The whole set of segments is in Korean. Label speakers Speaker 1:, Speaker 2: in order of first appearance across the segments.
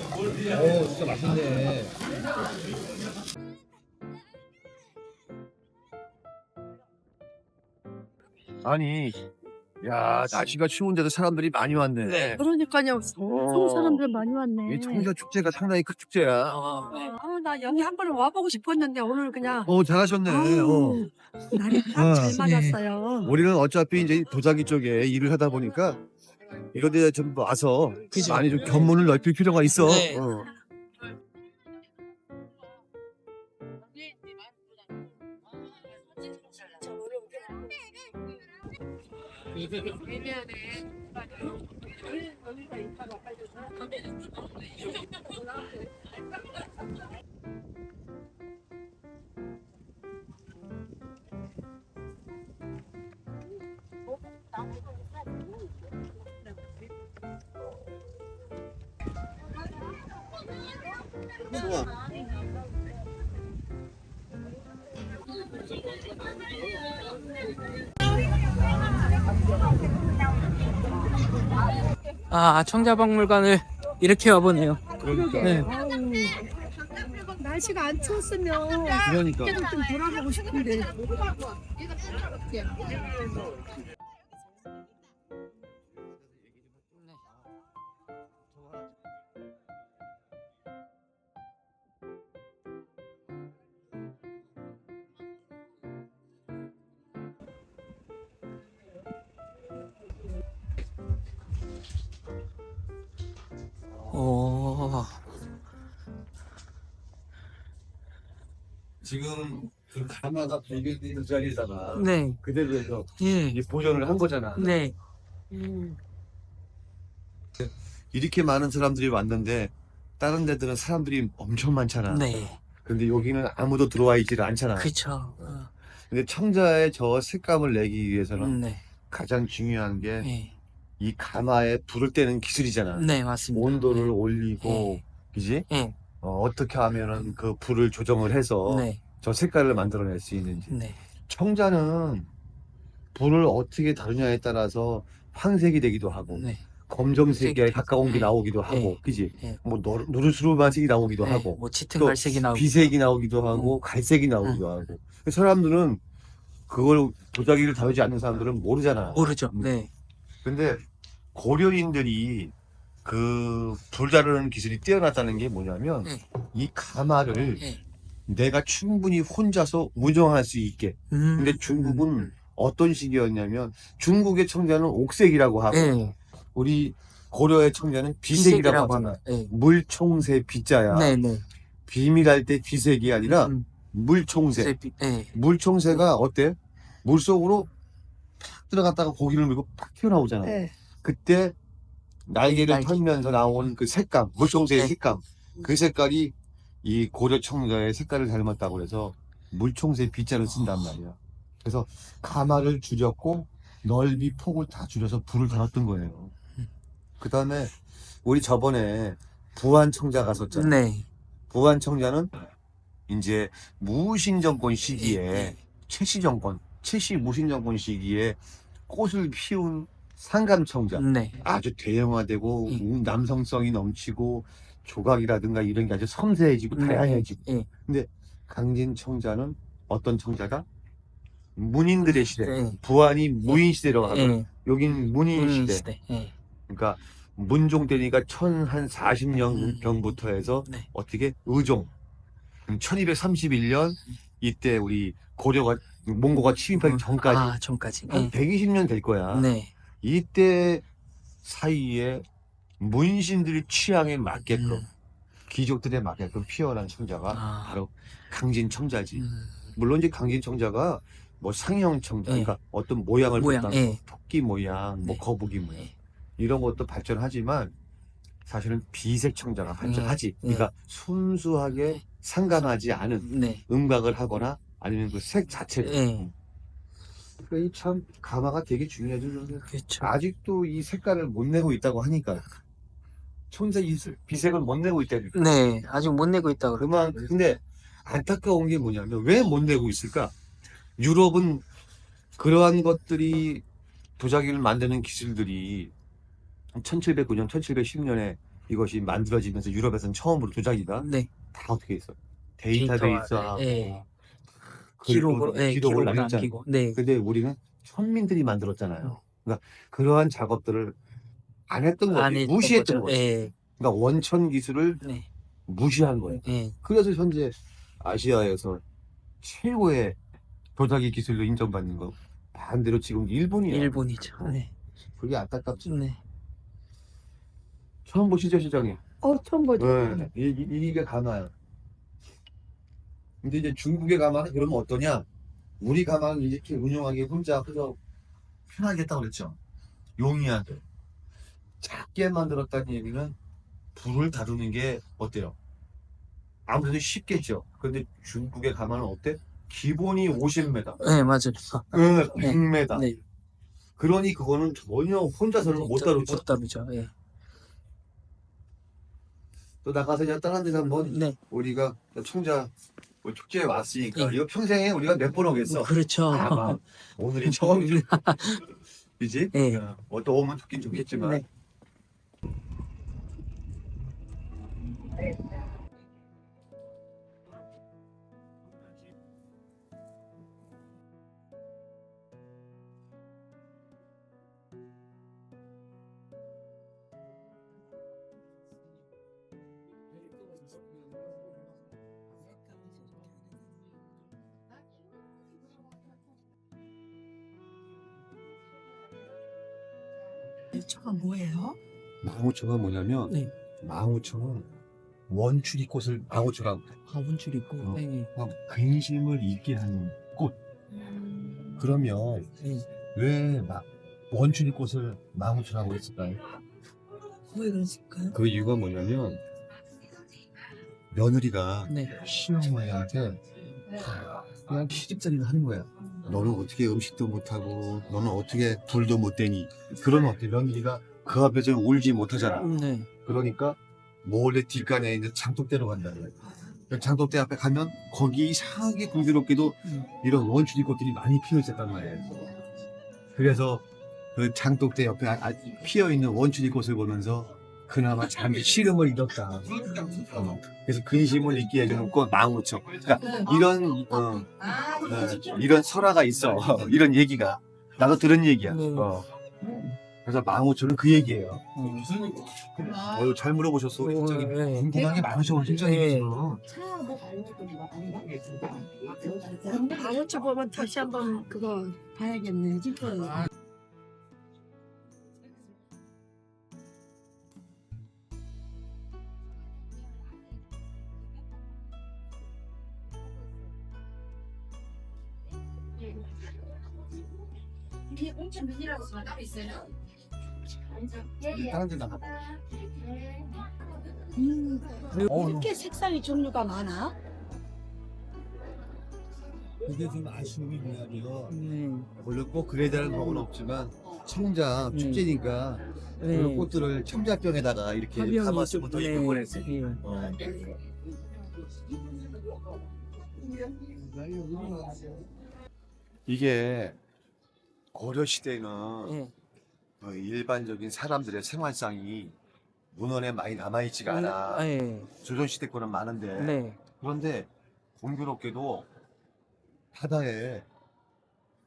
Speaker 1: 오, 진짜 맛있네. 아니, 야, 날씨가 추운데도 사람들이 많이 왔네.
Speaker 2: 네. 그러니까요. 엄청 사람들 많이 왔네.
Speaker 1: 이 청자 축제가 상당히 큰 축제야.
Speaker 2: 나 여기 한 번 와보고 싶었는데 오늘 그냥
Speaker 1: 잘하셨네.
Speaker 2: 아우, 날이 딱 잘 맞았어요.
Speaker 1: 우리는 어차피 이제 도자기 쪽에 일을 하다 보니까 이런 데 좀 와서
Speaker 2: 그죠.
Speaker 1: 많이 좀 견문을 넓힐 필요가 있어.
Speaker 2: 네.
Speaker 3: 청자박물관을 이렇게 와보네요.
Speaker 1: 그러니까.
Speaker 3: 네.
Speaker 2: 날씨가 안 추웠으면
Speaker 1: 그러니까.
Speaker 2: 그때도 좀 돌아보고 싶은데.
Speaker 3: 오,
Speaker 1: 지금 그 가마가 발견된 자리에다가
Speaker 3: 네,
Speaker 1: 그대로 해서
Speaker 3: 예,
Speaker 1: 이 보존을 한 거잖아.
Speaker 3: 네,
Speaker 1: 이렇게 많은 사람들이 왔는데 다른 데들은 사람들이 엄청 많잖아.
Speaker 3: 네,
Speaker 1: 근데 여기는 아무도 들어와 있지를 않잖아.
Speaker 3: 그쵸.
Speaker 1: 근데 청자의 저 색감을 내기 위해서는
Speaker 3: 네,
Speaker 1: 가장 중요한 게
Speaker 3: 네,
Speaker 1: 이 가마에 불을 떼는 기술이잖아.
Speaker 3: 네, 맞습니다.
Speaker 1: 온도를 올리고,
Speaker 3: 네.
Speaker 1: 그지?
Speaker 3: 네,
Speaker 1: 어떻게 하면은 그 불을 조정을 해서
Speaker 3: 네,
Speaker 1: 저 색깔을 만들어낼 수 있는지.
Speaker 3: 네,
Speaker 1: 청자는 불을 어떻게 다루냐에 따라서 황색이 되기도 하고,
Speaker 3: 네,
Speaker 1: 검정색에 가까운 게 나오기도 하고,
Speaker 3: 네.
Speaker 1: 그지?
Speaker 3: 네.
Speaker 1: 뭐 노르스름한색이 나오기도
Speaker 3: 네,
Speaker 1: 하고,
Speaker 3: 뭐 짙은
Speaker 1: 또
Speaker 3: 갈색이 나오고,
Speaker 1: 비색이 나오기도 하고, 갈색이 나오기도 하고. 사람들은 그걸 도자기를 다루지 않는 사람들은 모르잖아.
Speaker 3: 모르죠. 네,
Speaker 1: 근데 고려인들이 그 불 다루는 기술이 뛰어났다는 게 뭐냐면
Speaker 3: 네.
Speaker 1: 이 가마를
Speaker 3: 네.
Speaker 1: 내가 충분히 혼자서 운영할 수 있게. 근데
Speaker 3: 음,
Speaker 1: 중국은 어떤 식이었냐면 중국의 청자는 옥색이라고 하고
Speaker 3: 네,
Speaker 1: 우리 고려의 청자는 비색이라고 하잖아.
Speaker 3: 네,
Speaker 1: 물총새 비자야.
Speaker 3: 네, 네,
Speaker 1: 비밀할 때 비색이 아니라 물총새.
Speaker 3: 네,
Speaker 1: 물총새가 어때? 물속으로 팍 들어갔다가 고기를 물고 팍 튀어나오잖아.
Speaker 2: 네.
Speaker 1: 그때 날개를
Speaker 3: 날개.
Speaker 1: 털면서 나온 그 색감, 물총새의
Speaker 3: 네.
Speaker 1: 색감, 그 색깔이 이 고려 청자의 색깔을 닮았다고 해서 물총새 비자를 쓴단 말이야. 그래서 가마를 줄였고 넓이 폭을 다 줄여서 불을 달았던 거예요. 그 다음에 우리 저번에 부안 청자 갔었잖아.
Speaker 3: 네,
Speaker 1: 부안 청자는 이제 무신 정권 시기에
Speaker 3: 네.
Speaker 1: 최씨 정권, 최씨 무신 정권 시기에 꽃을 피운 상감청자.
Speaker 3: 네,
Speaker 1: 아주 대형화되고 남성성이 넘치고 조각이라든가 이런 게 아주 섬세해지고 다양해지고.
Speaker 3: 네,
Speaker 1: 근데 강진 청자는 어떤 청자가? 문인들의 시대.
Speaker 3: 네.
Speaker 1: 부안이 무인 시대로 가고
Speaker 3: 네.
Speaker 1: 여긴 문인 시대.
Speaker 3: 시대. 네.
Speaker 1: 그러니까 문종 때니까 1040년 경부터 해서
Speaker 3: 네.
Speaker 1: 어떻게 의종 1231년 이때 우리 고려가 몽고가 침입하기 전까지
Speaker 3: 전까지.
Speaker 1: 한 120년 될 거야.
Speaker 3: 네.
Speaker 1: 이때 사이에 문신들의 취향에 맞게끔 귀족들에 맞게끔 피어난 청자가 바로 강진 청자지. 물론 이제 강진 청자가 뭐 상형 청자, 그러니까 어떤 모양을
Speaker 3: 모양,
Speaker 1: 갖다가 토끼 모양, 뭐 거북이 모양 이런 것도 발전하지만 사실은 비색 청자가 발전하지. 그러니까 순수하게 상감하지 않은 음각을 하거나 아니면 그 색 자체를. 그러니까 참 가마가 되게 중요하죠.
Speaker 3: 그렇죠.
Speaker 1: 아직도 이 색깔을 못 내고 있다고 하니까 청자 이 비색을 못 내고 있다니까.
Speaker 3: 네, 아직 못 내고 있다고.
Speaker 1: 근데 안타까운 게 뭐냐면 왜 못 내고 있을까? 유럽은 그러한 것들이 도자기를 만드는 기술들이 1709년, 1710년에 이것이 만들어지면서 유럽에서는 처음으로 도자기가
Speaker 3: 네.
Speaker 1: 다 어떻게 있어? 데이터베이스하고
Speaker 3: 예.
Speaker 1: 기록을
Speaker 3: 기록을
Speaker 1: 남겼잖아.
Speaker 3: 남기고. 네.
Speaker 1: 근데 우리는 천민들이 만들었잖아요. 그러니까 그러한 작업들을 안 했던
Speaker 3: 안
Speaker 1: 거지.
Speaker 3: 했던
Speaker 1: 무시했던
Speaker 3: 거죠.
Speaker 1: 거지.
Speaker 3: 예.
Speaker 1: 그러니까 원천 기술을
Speaker 3: 네.
Speaker 1: 무시한 거예요.
Speaker 3: 예.
Speaker 1: 그래서 현재 아시아에서 최고의 도자기 기술로 인정받는 거 반대로 지금 일본이야.
Speaker 3: 일본이죠. 네.
Speaker 1: 그게 안타깝지.
Speaker 3: 네.
Speaker 1: 처음 보시죠, 시장님?
Speaker 2: 처음 보죠.
Speaker 1: 네. 이게 가마야. 근데 이제 중국의 가마는 그러면 어떠냐? 우리 가마는 이렇게 운용하기 혼자 그래서 편하겠다고 그랬죠. 용이하게. 작게 만들었다는 얘기는 불을 다루는 게 어때요? 아무래도 쉽겠죠. 근데 중국의 가마는 어때? 기본이 50m,
Speaker 3: 네, 맞아요.
Speaker 1: 100m.
Speaker 3: 네.
Speaker 1: 그러니 그거는 전혀 혼자서는 못 다루죠.
Speaker 3: 못 다루죠. 예.
Speaker 1: 또 나가서 이제 다른 데서 한번
Speaker 3: 네.
Speaker 1: 우리가 청자 뭐 축제에 왔으니까
Speaker 3: 네.
Speaker 1: 이거 평생에 우리가 몇 번 오겠어.
Speaker 3: 그렇죠.
Speaker 1: 아마 오늘이 처음이죠. 그지?
Speaker 3: 네.
Speaker 1: 또 오면 좋긴 좋겠지만.
Speaker 3: 네.
Speaker 2: 저거 뭐예요?
Speaker 1: 망우초가 뭐냐면
Speaker 3: 네.
Speaker 1: 망우초는 원추리꽃을 망우초라고 그래.
Speaker 3: 화분줄 있고.
Speaker 1: 어.
Speaker 3: 네.
Speaker 1: 근심을 잊게 하는 꽃. 그러면
Speaker 3: 네.
Speaker 1: 왜 원추리꽃을 망우초라고 했을까요?
Speaker 2: 왜 그랬을까요?
Speaker 1: 그 이유가 뭐냐면 며느리가
Speaker 3: 네.
Speaker 1: 시어머니한테 그냥 시집살이를 하는 거야. 너는 어떻게 음식도 못하고 너는 어떻게 불도 못 대니. 그러면 어때? 며느리가 그 앞에서 울지 못하잖아.
Speaker 3: 네.
Speaker 1: 그러니까 몰래 뒷간에 있는 장독대로 간다는 거야. 장독대 앞에 가면 거기 이상하게 공교롭게도 이런 원추리 꽃들이 많이 피어 있었단 말이에요. 그래서 그 장독대 옆에 피어 있는 원추리 꽃을 보면서 그나마 잠시 시름을 잃었다. 그래서 근심을 잊게 해주는 꽃 망우초. 그러니까 이런 설화가 있어. 이런 얘기가 나도 들은 얘기야.
Speaker 3: 네.
Speaker 1: 그래서 망우초는 그 얘기예요. 잘 물어보셨어.
Speaker 3: 네.
Speaker 1: 궁금한 게 많으셔. 진짜
Speaker 3: 네.
Speaker 2: 방울초 보면 다시 한번 그거 봐야겠네. 진짜.
Speaker 4: 이게 온천 면이라고 쓰면 따로 있어요?
Speaker 1: 다른 데 나가.
Speaker 2: 이렇게 색상이 종류가 많아?
Speaker 1: 그게 좀 아쉬움이 뭐냐면
Speaker 3: 네.
Speaker 1: 물론 꼭 그래야 되는 법은 없지만 청자 축제니까
Speaker 3: 네.
Speaker 1: 그런 꽃들을 청자병에다가 이렇게
Speaker 3: 화병이
Speaker 1: 담았으면 더 예쁠 뻔했어.
Speaker 3: 네.
Speaker 1: 이게 고려 시대는
Speaker 3: 네.
Speaker 1: 일반적인 사람들의 생활상이 문헌에 많이 남아있지가 않아.
Speaker 3: 네.
Speaker 1: 조선 시대 거는 많은데.
Speaker 3: 네.
Speaker 1: 그런데 공교롭게도 바다에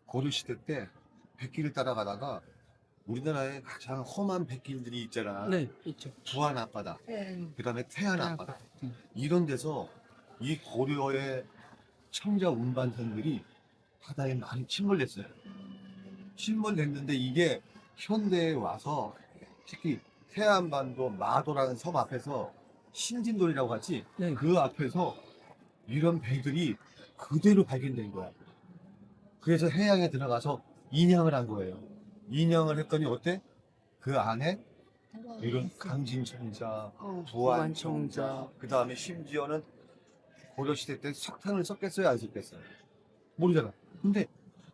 Speaker 1: 고려 시대 때 백길을 따라가다가 우리나라에 가장 험한 백길들이 있잖아.
Speaker 3: 네. 있죠.
Speaker 1: 부안 앞바다,
Speaker 2: 네.
Speaker 1: 그다음에 태안 앞바다. 이런 데서 이 고려의 청자 운반선들이 바다에 많이 침몰됐어요. 침몰됐는데 이게 현대에 와서 특히 태안반도 마도라는 섬 앞에서 신진돌이라고 하지.
Speaker 3: 네.
Speaker 1: 그 앞에서 이런 배들이 그대로 발견된 거야. 그래서 해양에 들어가서 인양을 한 거예요. 인양을 했더니 어때? 그 안에 이런 강진청자, 부안청자, 그 다음에 심지어는 고려시대 때 석탄을 썼겠어요, 안 썼겠어요? 모르잖아. 근데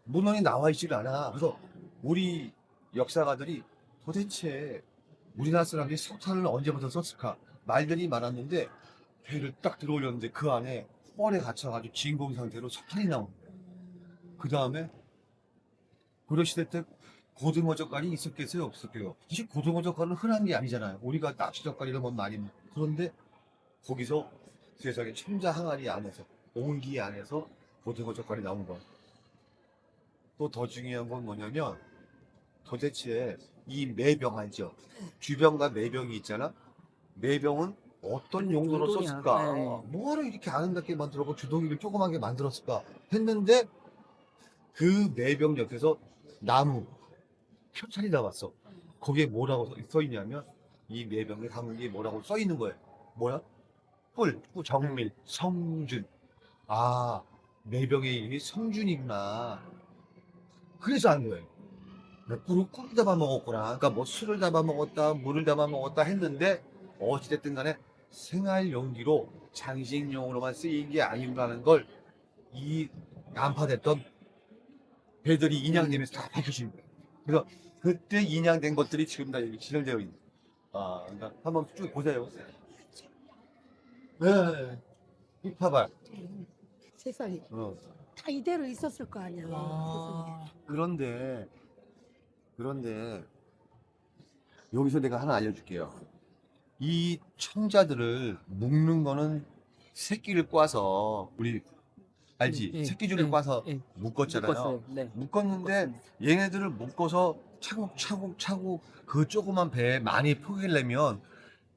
Speaker 1: 문헌이 나와 있지가 않아. 그래서 우리 역사가들이 도대체 우리나라 사람들이 석탄을 언제부터 썼을까? 말들이 많았는데 배를 딱 들어올렸는데 그 안에 뻘에 갇혀가지고 진공 상태로 석탄이 나온 거예요. 그 다음에 고려시대 때 고등어 젓갈이 있었겠어요, 없었겠어요? 사실 고등어 젓갈은 흔한 게 아니잖아요. 우리가 납치 젓갈 이런 건 많이 먹고. 그런데 거기서 세상에 첨자 항아리 안에서, 온기 안에서 고등어 젓갈이 나온 거야. 또 더 중요한 건 뭐냐면 도대체 이 매병 알죠? 주병과 매병이 있잖아. 매병은 어떤 용도로
Speaker 3: 주동이야.
Speaker 1: 썼을까?
Speaker 3: 네.
Speaker 1: 뭐하러 이렇게 아름답게 만들었고 주동이를 조그맣게 만들었을까? 했는데 그 매병 옆에서 나무 표창이 나왔어. 거기에 뭐라고 써 있냐면 이 매병의 가문에 뭐라고 써 있는 거예요. 뭐야? 뿔, 정밀, 성준. 아, 매병의 이름이 성준이구나. 그래서 안 거예요. 꿀을 잡아 먹었구나. 그러니까 뭐 술을 잡아 먹었다, 물을 잡아 먹었다 했는데 어찌됐든 간에 생활 용기로 장식용으로만 쓰인 게 아니라는 걸 이 난파됐던 배들이 인양되면서 다 밝혀진 거예요. 그래서 그때 인양된 것들이 지금 다 여기 진열되어 있는 거예요. 아, 그러니까 한번 쭉 보세요. 네, 이 봐봐.
Speaker 2: 세상에
Speaker 1: 어.
Speaker 2: 다 이대로 있었을 거 아니야. 세상에.
Speaker 1: 그런데 여기서 내가 하나 알려줄게요. 이 청자들을 묶는 거는 새끼를 꽈서 우리 알지?
Speaker 3: 예,
Speaker 1: 새끼줄을
Speaker 3: 예,
Speaker 1: 꽈서
Speaker 3: 예.
Speaker 1: 묶었잖아요.
Speaker 3: 묶었어요. 네.
Speaker 1: 묶었는데 얘네들을 묶어서 차곡차곡 그 조그만 배에 많이 포기려면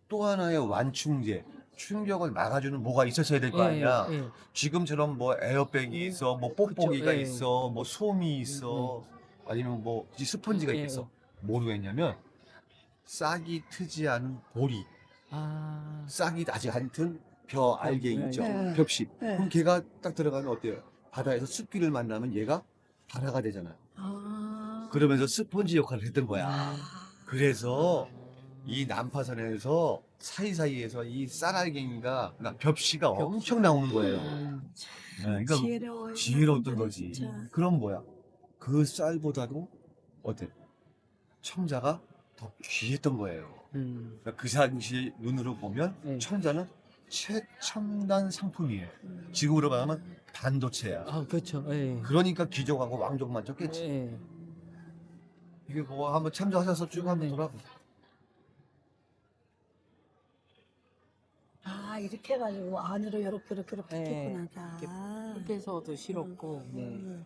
Speaker 1: 또 하나의 완충제, 충격을 막아주는 뭐가 있었어야 될 거 아니야.
Speaker 3: 예.
Speaker 1: 지금처럼 뭐 에어백이 있어, 뭐 뽁뽁이가
Speaker 3: 그쵸, 예.
Speaker 1: 있어, 뭐 솜이 있어, 아니면 뭐 스펀지가
Speaker 3: 예,
Speaker 1: 있겠어. 뭐로 했냐면 싹이 트지 않은 보리,
Speaker 3: 아.
Speaker 1: 싹이 나지 않든 벼 알갱이
Speaker 3: 네,
Speaker 1: 있죠.
Speaker 2: 네.
Speaker 1: 벽식.
Speaker 2: 네.
Speaker 1: 그럼 걔가 딱 들어가면 어때요? 바다에서 습기를 만나면 얘가 발화가 되잖아요.
Speaker 2: 아.
Speaker 1: 그러면서 스펀지 역할을 했던 거야.
Speaker 2: 아.
Speaker 1: 그래서 이 난파선에서 사이사이에서 이 쌀알갱이가, 그러니까 벽시가 엄청 나오는 거예요. 네, 그러니까
Speaker 2: 지혜로워요.
Speaker 1: 지혜로웠던 거지.
Speaker 2: 진짜.
Speaker 1: 그럼 뭐야? 그 쌀보다도 어때? 청자가 더 귀했던 거예요. 그러니까 그 당시 눈으로 보면
Speaker 3: 네.
Speaker 1: 청자는 최첨단 상품이에요. 지금으로 말하면 반도체야.
Speaker 3: 아, 그렇죠. 예.
Speaker 1: 그러니까 귀족하고 왕족만 쫓겠지.
Speaker 3: 예.
Speaker 1: 이게 뭐 한번 참조하셔서 쭉 한번 돌아보.
Speaker 2: 아 이렇게 해가지고 안으로 이렇게
Speaker 3: 네.
Speaker 2: 했구나. 다.
Speaker 3: 흙에서도 실었고. 네.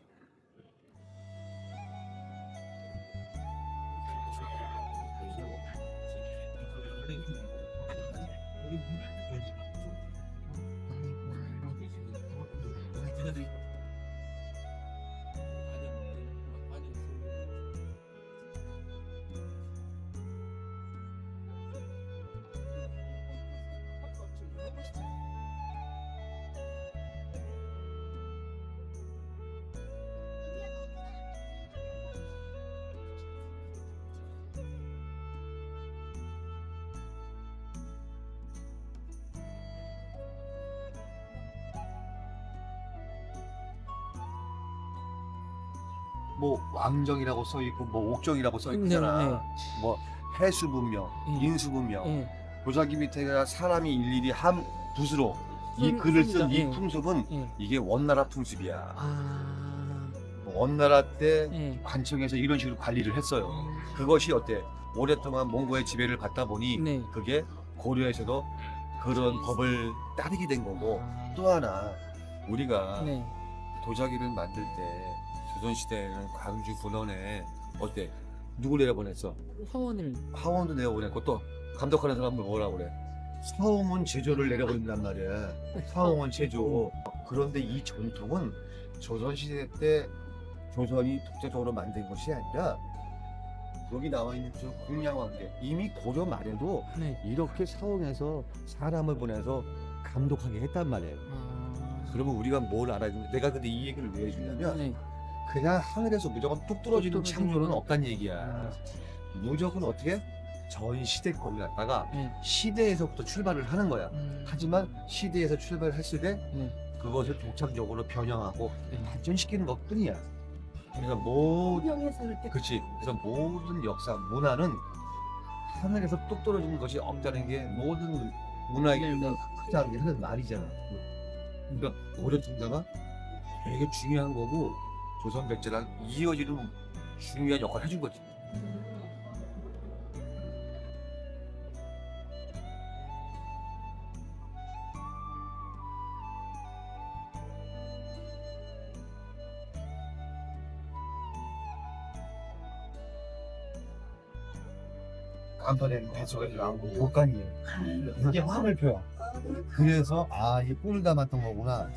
Speaker 1: 뭐 왕정이라고 써 있고 뭐 옥정이라고 써
Speaker 3: 네,
Speaker 1: 있잖아. 뭐 해수분명,
Speaker 3: 예.
Speaker 1: 인수분명.
Speaker 3: 예.
Speaker 1: 도자기 밑에가 사람이 일일이 한 붓으로 이
Speaker 3: 쓴-
Speaker 1: 글을
Speaker 3: 씁니다.
Speaker 1: 쓴 이
Speaker 3: 예.
Speaker 1: 풍습은
Speaker 3: 예.
Speaker 1: 이게 원나라 풍습이야.
Speaker 3: 아.
Speaker 1: 뭐 원나라 때
Speaker 3: 예.
Speaker 1: 관청에서 이런 식으로 관리를 했어요. 그것이 어때? 오랫동안 몽고의 지배를 받다 보니
Speaker 3: 네.
Speaker 1: 그게 고려에서도 그런 법을 따르게 된 거고,
Speaker 3: 아.
Speaker 1: 또 하나 우리가
Speaker 3: 네.
Speaker 1: 도자기를 만들 때 조선시대에는 광주 분원에 어때? 누구 내려보냈어?
Speaker 3: 서원을.
Speaker 1: 화원도 내려보냈고 또 감독하는 사람은 뭐라고 그래? 사홍원 제조를 내려보낸단 말이야. 사홍원 제조. 그런데 이 전통은 조선시대 때 조선이 독자적으로 만든 것이 아니라 여기 나와 있는 저 공양왕대 이미 고려 말에도
Speaker 3: 네.
Speaker 1: 이렇게 사홍해서 사람을 보내서 감독하게 했단 말이에요.
Speaker 3: 아.
Speaker 1: 그러면 우리가 뭘 알아야 되는데, 내가 근데 이 얘기를 왜 해주냐면
Speaker 3: 네.
Speaker 1: 그냥 하늘에서 무조건 뚝 떨어지는
Speaker 3: 뚝 떨어지는
Speaker 1: 창조는
Speaker 3: 건-
Speaker 1: 없단 얘기야. 무조건 어떻게 전 시대권을 갖다가
Speaker 3: 네.
Speaker 1: 시대에서부터 출발을 하는 거야. 하지만 시대에서 출발했을 때
Speaker 3: 네.
Speaker 1: 그것을 독창적으로 변형하고
Speaker 3: 네.
Speaker 1: 발전시키는 것뿐이야. 그래서 모든
Speaker 2: 구경했을 때
Speaker 1: 그렇지. 그래서 모든 역사 문화는 하늘에서 뚝 떨어지는 것이 없다는 게 모든 문화의
Speaker 3: 네, 네.
Speaker 1: 크자는 게 하는 말이잖아. 그러니까 고려 청자가 되게 중요한 거고 조선 백제랑 이어지는 중요한 역할을 해준 거지. 간판에는 배수가 나오고 곡간이에요. 이게 화물표야. 그래서 아, 이 꿀을 담았던 거구나.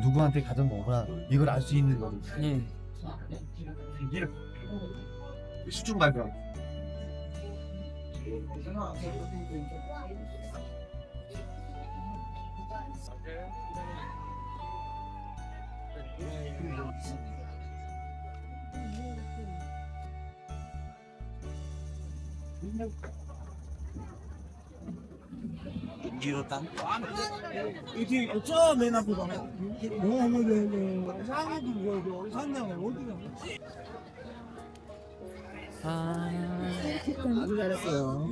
Speaker 1: 누구한테 가던 거구나. 이걸 알 수 있는 거지.
Speaker 3: 네.
Speaker 1: 이게 수중 발표.
Speaker 3: 뒤로 땅.
Speaker 5: 이게 저 맨 앞에 봐. 뭐 상해도 이거 산장을 어디가?
Speaker 3: 아.
Speaker 5: 아주 잘했어요.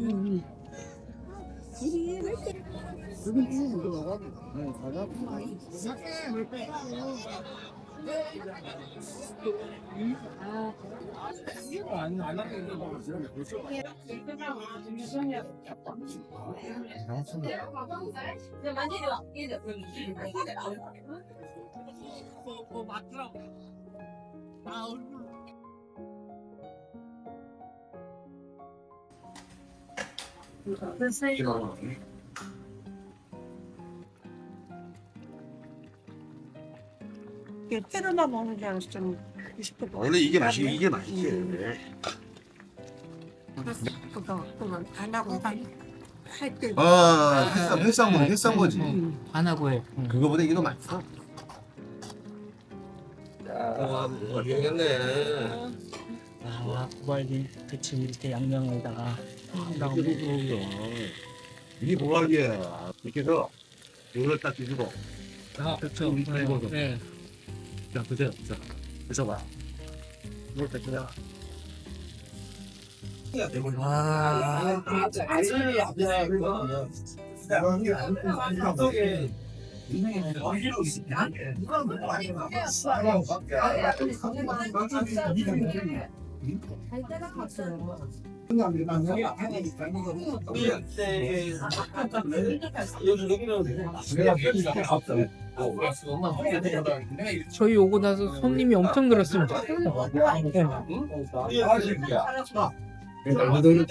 Speaker 5: 여기 쭉 들어가. 네, 가자. 안
Speaker 2: 이게 테르나 먹는 게 아니라 좀 싶어.
Speaker 1: 원래 이게 이게 맛있지.
Speaker 2: 그거 안 하고 할때
Speaker 1: 아, 햇산 거지.
Speaker 3: 안 하고 해.
Speaker 1: 그거보다 이게 더 맛있어.
Speaker 3: 아, 구발이 그치 이렇게 양념에다가
Speaker 1: 이게 뭐하기야. 이렇게 해서 이걸 딱 뒤집어.
Speaker 3: 아, 그렇죠. 네.
Speaker 1: 자, 보세요. 자, 그래서 봐. 이걸 딱 그냥.
Speaker 3: 저희 오고 나서 손님이 엄청 늘었습니다.
Speaker 1: 양도는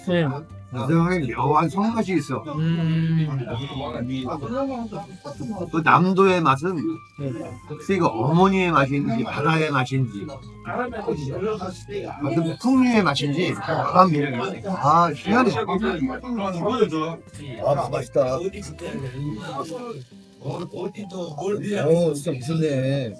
Speaker 3: 네.
Speaker 1: 굉장히 묘한 손맛이 있어. 그 남도의 맛은
Speaker 3: 네.
Speaker 1: 혹시 이거 어머니의 맛인지 바다의 맛인지 무슨 풍류의 맛인지 그런 매력이 있어. 아, 희한해. 아, 맛있다. 진짜 무섭네.